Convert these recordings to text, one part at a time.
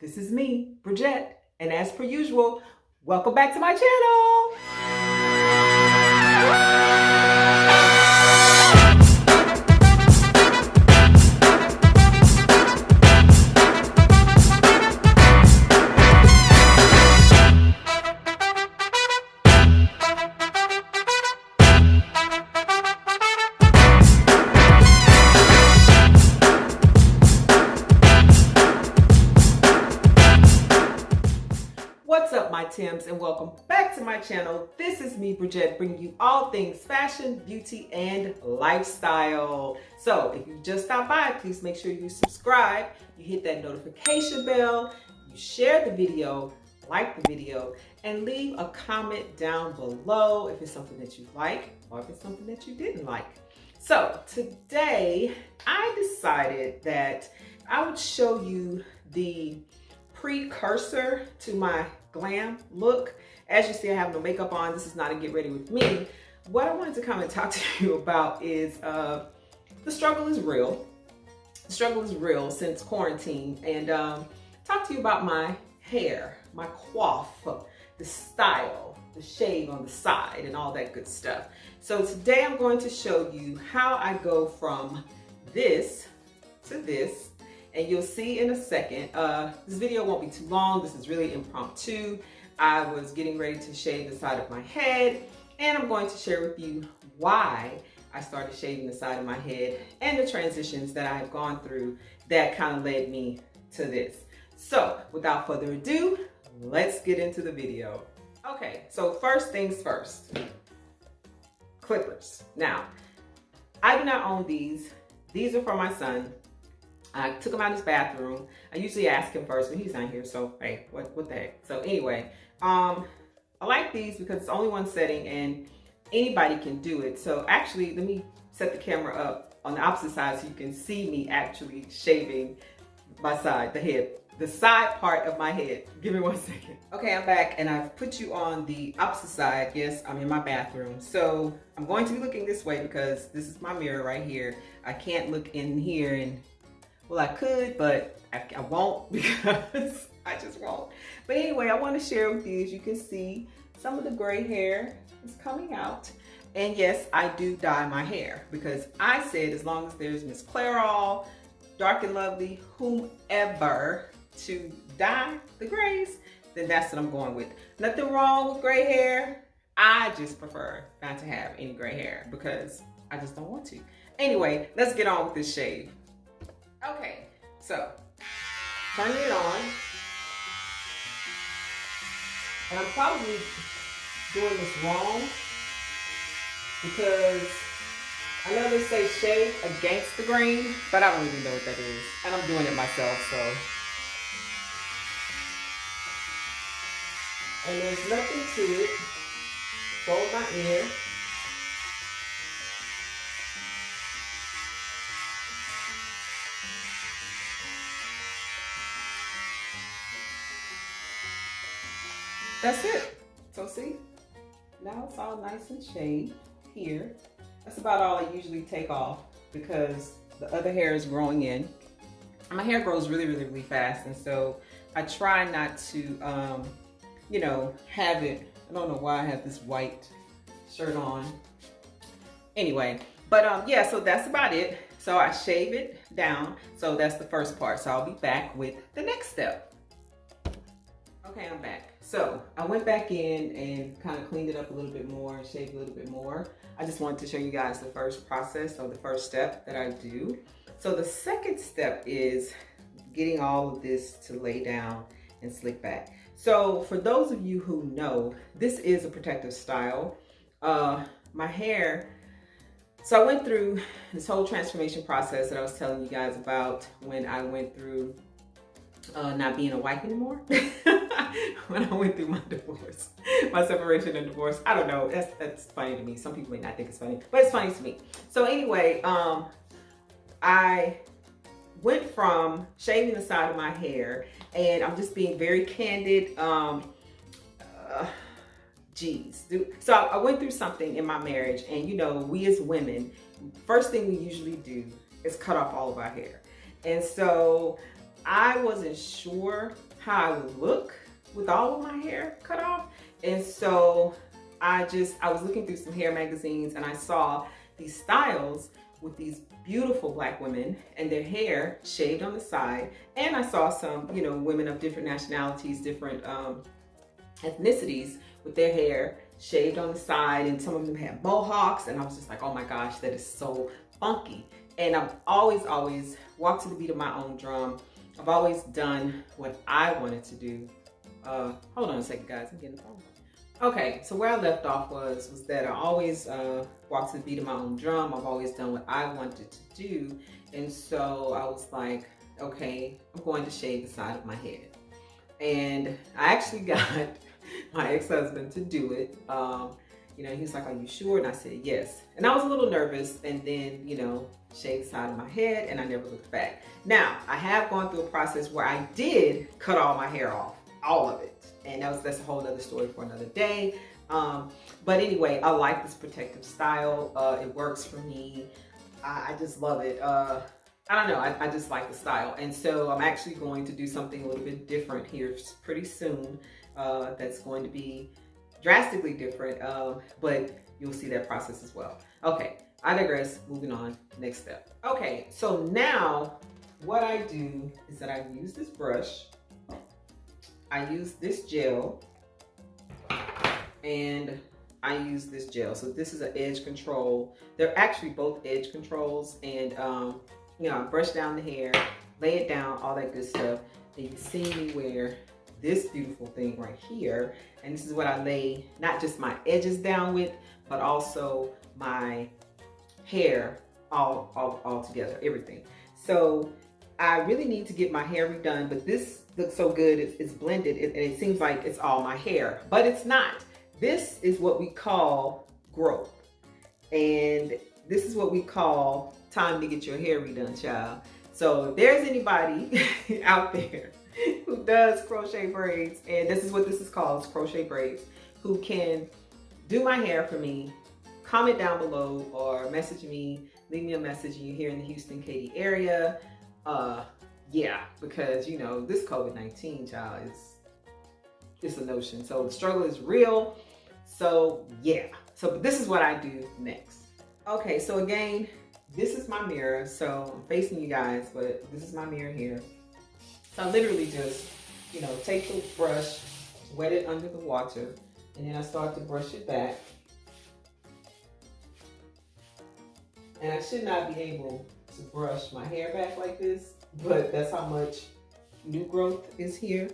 This is me, Bridget, and as per usual, welcome back to my channel. What's up, my Tims, and welcome back to my channel. This is me, Bridget, bringing you all things fashion, beauty, and lifestyle. So if you just stopped by, please make sure you subscribe, you hit that notification bell, you share the video, like the video, and leave a comment down below if it's something that you like or if it's something that you didn't like. So today I decided that I would show you the precursor to my glam look. As you see, I have no makeup on. This is not a get ready with me. What I wanted to come and talk to you about is the struggle is real. The struggle is real since quarantine, and talk to you about my hair, my coif, the style, the shave on the side, and all that good stuff. So today I'm going to show you how I go from this to this. And you'll see in a second. This video won't be too long. This is really impromptu. I was getting ready to shave the side of my head, and I'm going to share with you why I started shaving the side of my head and the transitions that I've gone through that kind of led me to this. So without further ado, let's get into the video. Okay, so first things first, clippers. Now, I do not own these. These are for my son. I took him out of his bathroom. I usually ask him first, but he's not here, so hey, what the heck? So anyway, I like these because it's only one setting and anybody can do it. So actually, let me set the camera up on the opposite side so you can see me actually shaving my side, the head, the side part of my head. Give me 1 second. Okay, I'm back and I've put you on the opposite side. Yes, I'm in my bathroom. So I'm going to be looking this way because this is my mirror right here. I can't look in here and, well, I could, but I won't because I just won't. But anyway, I want to share with you, as you can see, some of the gray hair is coming out. And yes, I do dye my hair because I said as long as there's Miss Clairol, Dark and Lovely, whomever to dye the grays, then that's what I'm going with. Nothing wrong with gray hair. I just prefer not to have any gray hair because I just don't want to. Anyway, let's get on with this shave. Okay, so turning it on, and I'm probably doing this wrong because I know they say shave against the grain, but I don't even know what that is, and I'm doing it myself, so. And there's nothing to it. Fold my ear. That's it. So see, now it's all nice and shaved here. That's about all I usually take off because the other hair is growing in. And my hair grows really, really, really fast. And so I try not to, you know, have it. I don't know why I have this white shirt on. Anyway, but yeah, so that's about it. So I shave it down. So that's the first part. So I'll be back with the next step. Okay, I'm back. So I went back in and kind of cleaned it up a little bit more and shaved a little bit more. I just wanted to show you guys the first process or the first step that I do. So the second step is getting all of this to lay down and slick back. So for those of you who know, this is a protective style. My hair, so I went through this whole transformation process that I was telling you guys about when I went through not being a wife anymore. When I went through my divorce, my separation and divorce. I don't know, that's funny to me. Some people may not think it's funny, but it's funny to me. So anyway, I went from shaving the side of my hair, and I'm just being very candid. So I went through something in my marriage, and you know, we as women, first thing we usually do is cut off all of our hair. And so I wasn't sure how I would look with all of my hair cut off. And so I was looking through some hair magazines and I saw these styles with these beautiful black women and their hair shaved on the side. And I saw some, you know, women of different nationalities, different ethnicities with their hair shaved on the side, and some of them had mohawks, and I was just like, oh my gosh, that is so funky. And I've always walked to the beat of my own drum. I've always done what I wanted to do. Hold on a second, guys, I'm getting a phone call. Okay, so where I left off was that I always walked to the beat of my own drum. I've always done what I wanted to do. And so I was like, okay, I'm going to shave the side of my head. And I actually got my ex-husband to do it. You know, he was like, are you sure? And I said, yes. And I was a little nervous, and then, you know, shaved the side of my head, and I never looked back. Now, I have gone through a process where I did cut all my hair off, all of it. And that's a whole other story for another day. But anyway, I like this protective style. It works for me. I just love it. I don't know, I just like the style. And so I'm actually going to do something a little bit different here pretty soon. That's going to be drastically different, but you'll see that process as well. Okay, I digress, moving on, next step. Okay, so now what I do is that I use this brush, I use this gel, and I use this gel. So this is an edge control. They're actually both edge controls, and you know, I brush down the hair, lay it down, all that good stuff. And you see me wear this beautiful thing right here, and this is what I lay not just my edges down with, but also my hair all together, everything. So I really need to get my hair redone, but this looks so good. It's blended, and it seems like it's all my hair, but it's not. This is what we call growth, and this is what we call time to get your hair redone, child. So if there's anybody out there who does crochet braids, and this is what this is called, it's crochet braids, who can do my hair for me, comment down below or message me, leave me a message, and you're here in the Houston, Katy area. Yeah, because you know, this COVID-19, child, it's a notion. So the struggle is real. So yeah, so this is what I do next. Okay, so again, this is my mirror. So I'm facing you guys, but this is my mirror here. So I literally just, you know, take the brush, wet it under the water, and then I start to brush it back. And I should not be able to brush my hair back like this, but that's how much new growth is here.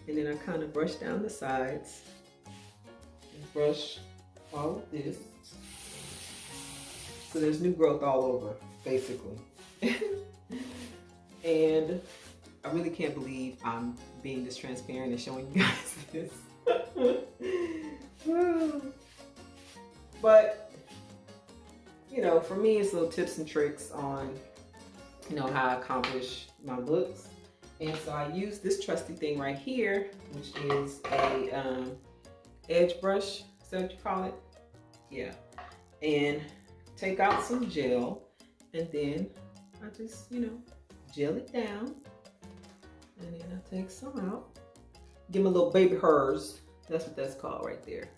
And then I kind of brush down the sides and brush all of this. So there's new growth all over, basically. And I really can't believe I'm being this transparent and showing you guys this. But, you know, for me, it's little tips and tricks on, you know, how I accomplish my looks. And so I use this trusty thing right here, which is a edge brush, is that what you call it? Yeah. And take out some gel, and then I just, you know, gel it down. And then I take some out. Give them a little baby hairs. That's what that's called right there.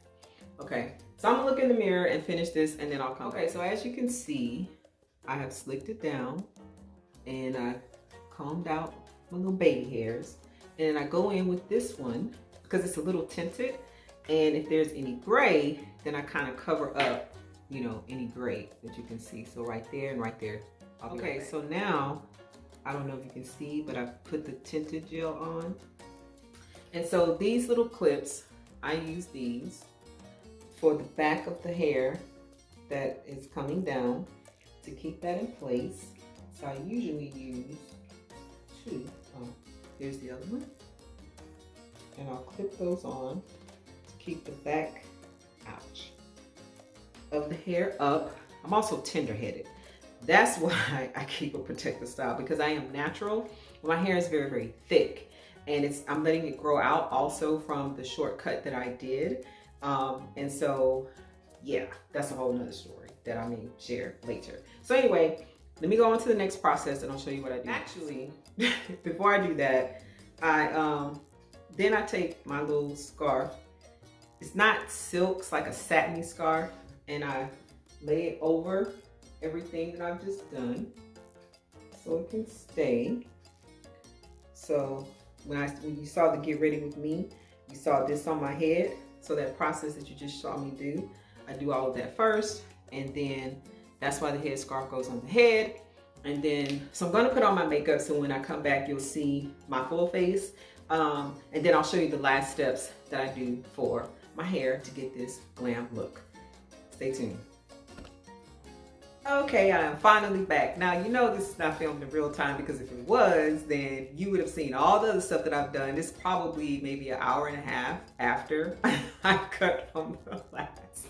Okay, so I'm gonna look in the mirror and finish this, and then I'll come. Okay, so as you can see, I have slicked it down, and I combed out my little baby hairs. And I go in with this one because it's a little tinted, and if there's any gray, then I kind of cover up, you know, any gray that you can see. So right there and right there. Okay, so now, I don't know if you can see, but I put the tinted gel on. And so these little clips, I use these for the back of the hair that is coming down to keep that in place. So I usually use two. Oh, here's the other one. And I'll clip those on to keep the back, ouch, of the hair up. I'm also tender-headed. That's why I keep a protective style, because I am natural. My hair is very, very thick, and I'm letting it grow out also from the shortcut that I did. And so, yeah, that's a whole nother story that I may share later. So anyway, let me go on to the next process, and I'll show you what I do. Actually, before I do that, then I take my little scarf. It's not silk, it's like a satiny scarf, and I lay it over everything that I've just done so it can stay. So when you saw the get ready with me, you saw this on my head. So that process that you just saw me do, I do all of that first, and then that's why the headscarf goes on the head. And then, so I'm gonna put on my makeup so when I come back, you'll see my full face. And then I'll show you the last steps that I do for my hair to get this glam look. Stay tuned. Okay, I am finally back. Now, you know this is not filmed in real time, because if it was, then you would have seen all the other stuff that I've done. This is probably maybe an hour and a half after I cut from the last.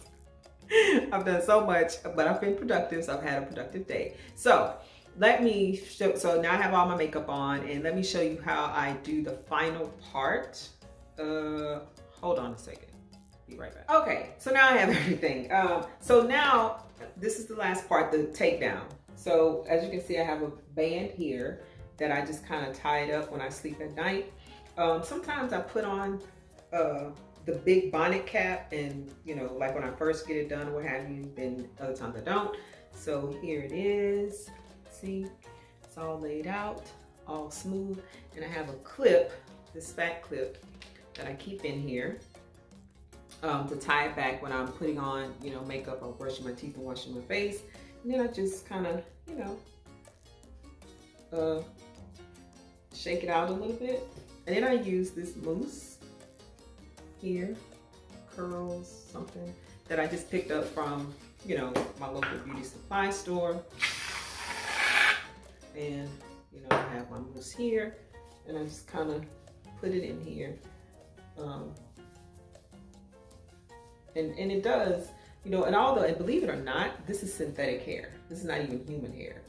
I've done so much, but I've been productive, so I've had a productive day. So let me show, so now I have all my makeup on, and let me show you how I do the final part. Hold on a second. Be right back. Okay, so now I have everything. So now this is the last part, the takedown. So as you can see, I have a band here that I just kind of tie it up when I sleep at night. Sometimes I put on the big bonnet cap, and you know, like when I first get it done or what have you, then other times I don't. So here it is. See, it's all laid out, all smooth, and I have a clip, this fat clip that I keep in here to tie it back when I'm putting on, you know, makeup or brushing my teeth and washing my face. And then I just kind of, you know, shake it out a little bit. And then I use this mousse here, curls, something that I just picked up from, you know, my local beauty supply store. And, you know, I have my mousse here, and I just kind of put it in here. And it does, you know, and although, and believe it or not, this is synthetic hair. This is not even human hair.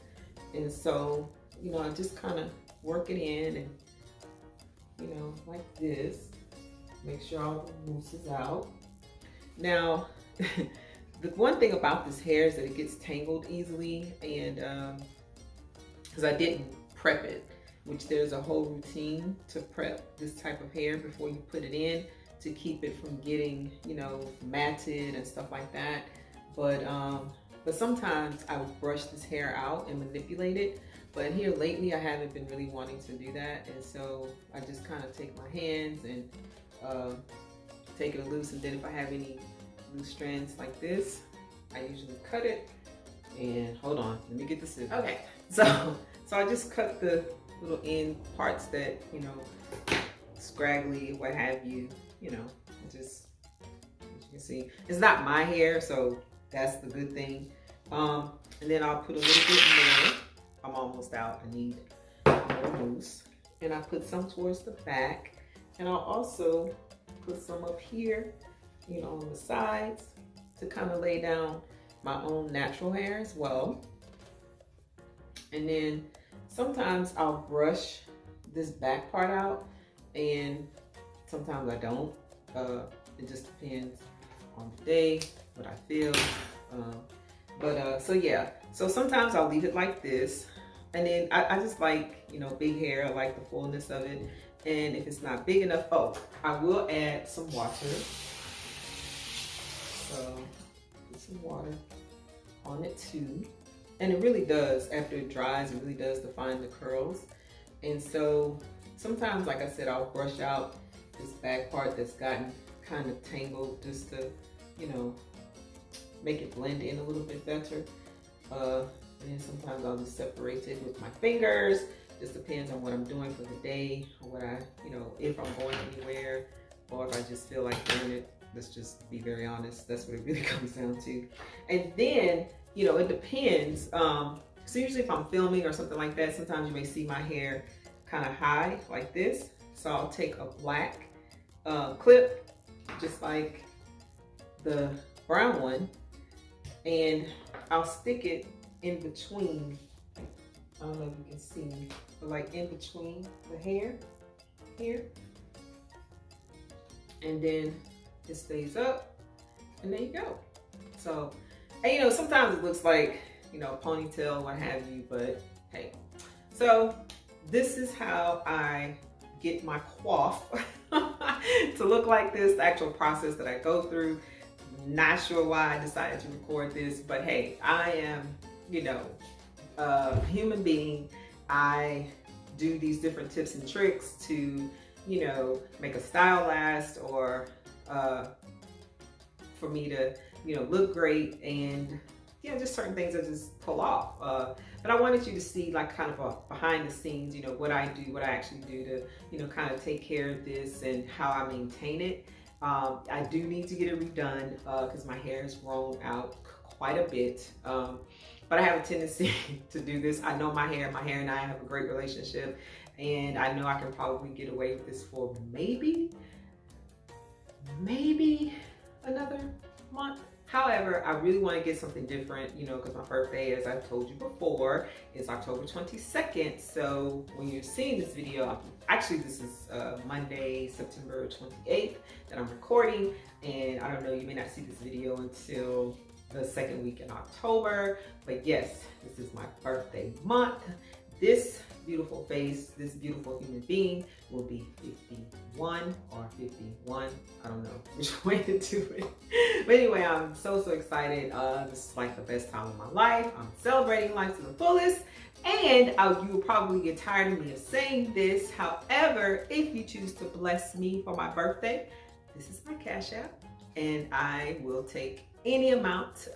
And so, you know, I just kind of work it in, and, you know, like this. Make sure all the mousse is out. Now, the one thing about this hair is that it gets tangled easily, and because I didn't prep it, which there's a whole routine to prep this type of hair before you put it in to keep it from getting, you know, matted and stuff like that. But sometimes I would brush this hair out and manipulate it. But here lately, I haven't been really wanting to do that, and so I just kind of take my hands and take it loose. And then if I have any loose strands like this, I usually cut it. And hold on, let me get the scissors. Okay, so I just cut the little end parts that, you know, scraggly, what have you, you know, just, as you can see, it's not my hair, so that's the good thing. And then I'll put a little bit more. I'm almost out, I need more mousse. And I put some towards the back, and I'll also put some up here, you know, on the sides to kind of lay down my own natural hair as well. And then sometimes I'll brush this back part out, and sometimes I don't. It just depends on the day, what I feel. So yeah, so sometimes I'll leave it like this. And then I just like, you know, big hair. I like the fullness of it. And if it's not big enough, oh, I will add some water. So put some water on it too. And it really does, after it dries, it really does define the curls. And so sometimes, like I said, I'll brush out this back part that's gotten kind of tangled just to, you know, make it blend in a little bit better. And then sometimes I'll just separate it with my fingers. Just depends on what I'm doing for the day, or what I, you know, if I'm going anywhere, or if I just feel like doing it. Let's just be very honest. That's what it really comes down to. And then, you know, it depends. So usually if I'm filming or something like that, sometimes you may see my hair kind of high like this. So I'll take a black clip, just like the brown one, and I'll stick it in between. I don't know if you can see, but like in between the hair here. And then it stays up, and there you go. So, and you know, sometimes it looks like, you know, a ponytail, what have you, but hey. So this is how I get my coif to look like this, the actual process that I go through. Not sure why I decided to record this, but hey, I am, you know, a human being. I do these different tips and tricks to, you know, make a style last, or for me to, you know, look great, and yeah, just certain things I just pull off. But I wanted you to see like kind of a behind the scenes, you know, what I do, what I actually do to, you know, kind of take care of this and how I maintain it. I do need to get it redone because my hair has grown out quite a bit. But I have a tendency to do this. I know my hair and I have a great relationship, and I know I can probably get away with this for maybe another month. However, I really want to get something different, you know, because my birthday, as I've told you before, is October 22nd. So when you're seeing this video, actually this is Monday, September 28th that I'm recording. And I don't know, you may not see this video until the second week in October. But yes, this is my birthday month. This beautiful face, this beautiful human being will be 51 or 51. I don't know which way to do it. But anyway, I'm so excited. This is like the best time of my life. I'm celebrating life to the fullest. And you will probably get tired of me of saying this. However, if you choose to bless me for my birthday, this is my Cash App, and I will take any amount.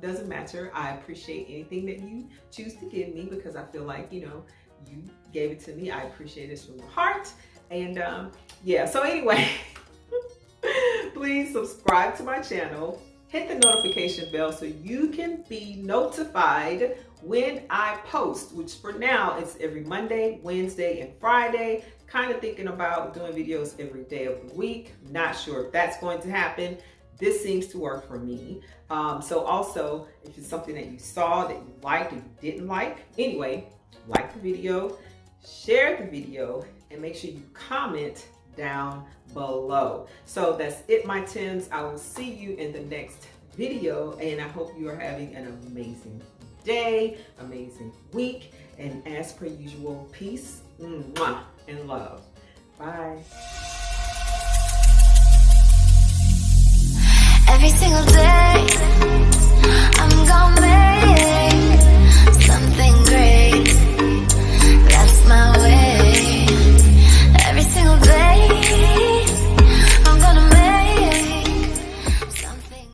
Doesn't matter. I appreciate anything that you choose to give me, because I feel like, you know, you gave it to me. I appreciate this from the heart. And yeah, so anyway, please subscribe to my channel, hit the notification bell so you can be notified when I post, which for now it's every Monday, Wednesday, and Friday. Kind of thinking about doing videos every day of the week. Not sure if that's going to happen. This seems to work for me. So also, if it's something that you saw that you liked or you didn't like, anyway, like the video, share the video, and make sure you comment down below. So that's it, my Tims. I will see you in the next video, and I hope you are having an amazing day, amazing week, and as per usual, peace, mwah, and love. Bye. Every single day